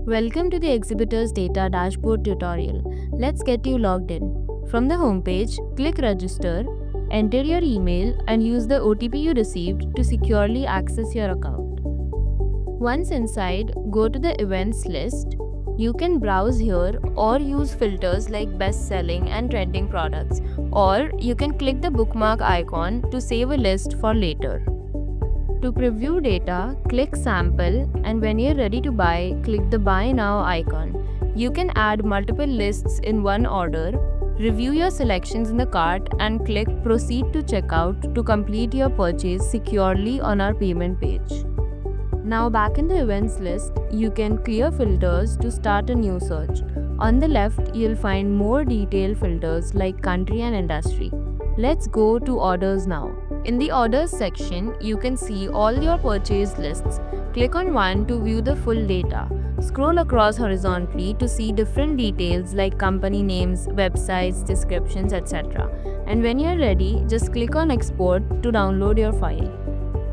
Welcome to the Exhibitors Data Dashboard tutorial. Let's get you logged in. From the homepage, click Register, enter your email, and use the OTP you received to securely access your account. Once inside, go to the Events list. You can browse here or use filters like Best Selling and Trending Products, or you can click the bookmark icon to save a list for later. To preview data, click Sample, and when you're ready to buy, click the Buy Now icon. You can add multiple lists in one order, review your selections in the cart, and click Proceed to Checkout to complete your purchase securely on our payment page. Now back in the events list, you can clear filters to start a new search. On the left, you'll find more detailed filters like country and industry. Let's go to orders now. In the orders section, you can see all your purchase lists. Click on one to view the full data. Scroll across horizontally to see different details like company names, websites, descriptions, etc. And when you're ready, just click on export to download your file.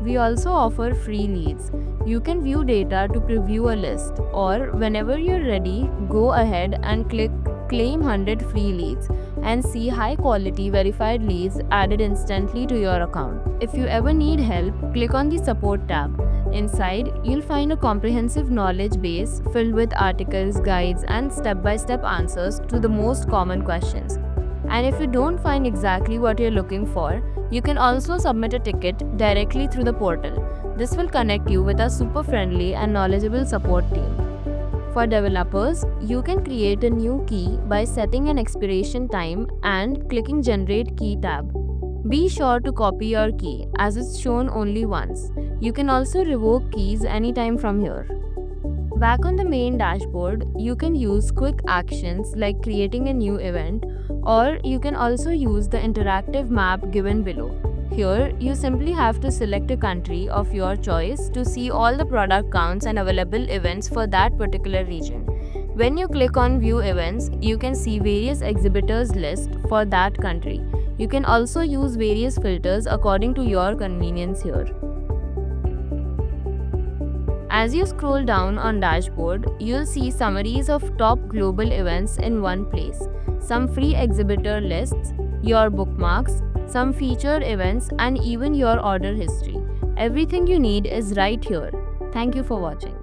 We also offer free leads. You can view data to preview a list, or whenever you're ready, go ahead and click Claim 100 free leads and see high quality verified leads added instantly to your account. If you ever need help, click on the Support tab. Inside, you'll find a comprehensive knowledge base filled with articles, guides, and step-by-step answers to the most common questions. And if you don't find exactly what you're looking for, you can also submit a ticket directly through the portal. This will connect you with a super friendly and knowledgeable support team. For developers, you can create a new key by setting an expiration time and clicking Generate Key tab. Be sure to copy your key as it's shown only once. You can also revoke keys anytime from here. Back on the main dashboard, you can use quick actions like creating a new event, or you can also use the interactive map given below. Here, you simply have to select a country of your choice to see all the product counts and available events for that particular region. When you click on View Events, you can see various exhibitors list for that country. You can also use various filters according to your convenience here. As you scroll down on dashboard, you'll see summaries of top global events in one place, some free exhibitor lists, your bookmarks, some featured events, and even your order history. Everything you need is right here. Thank you for watching.